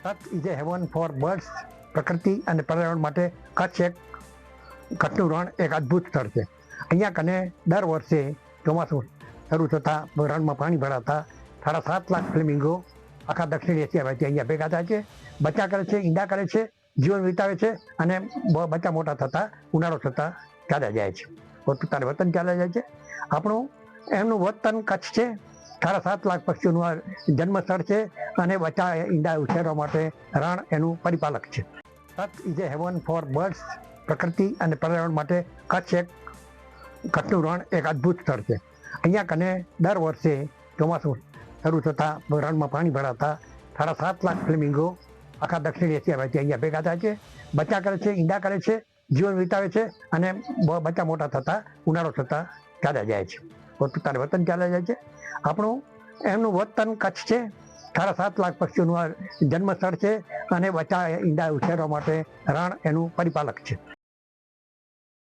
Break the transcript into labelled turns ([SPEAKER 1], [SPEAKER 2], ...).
[SPEAKER 1] Earth is a heaven for birds. પ્રકૃતિ અને પર્યાવરણ માટે કચ્છ કચ્છનું રણ એક અદ્ભુત સ્થળ છે. અહીંયા કને દર વર્ષે ચોમાસું શરૂ થતાં રણમાં પાણી ભરાતા 7.5 લાખ ફ્લેમિંગો આખા દક્ષિણ એશિયામાંથી અહીંયા ભેગા થાય છે, બચ્ચા કરે છે, ઈંડા કરે છે, જીવન વિતાવે છે અને બચ્ચા મોટા થતાં ઉનાળો થતાં ચાલ્યા જાય છે, પોતાના વતન ચાલ્યા જાય છે. આપણું એમનું વતન કચ્છ છે. 7.5 લાખ પક્ષીઓનું આ જન્મસ્થળ છે અને બચ્ચા ઈંડા ઉછેરવા માટે રણ એનું પરિપાલક છે. Earth is a heaven for birds. પ્રકૃતિ અને પર્યાવરણ માટે કચ્છનું રણ એક અદ્ભુત સ્થળ છે. અહીંયા કને દર વર્ષે ચોમાસું શરૂ થતાં રણમાં પાણી ભરાતા 7.5 લાખ ફ્લેમિંગો આખા દક્ષિણ એશિયામાંથી અહીંયા ભેગા થાય છે, બચ્ચા કરે છે, ઈંડા કરે છે, જીવન વિતાવે છે અને બચ્ચા મોટા થતાં ઉનાળો થતાં ચાલ્યા જાય છે, પોતાના વતન ચાલ્યા જાય છે. આપણું એમનું વતન કચ્છ છે. 7.5 લાખ પક્ષીઓનું આ જન્મસ્થળ છે અને બચ્ચા ઈંડા ઉછેરવા માટે રણ એનું પરિપાલક છે.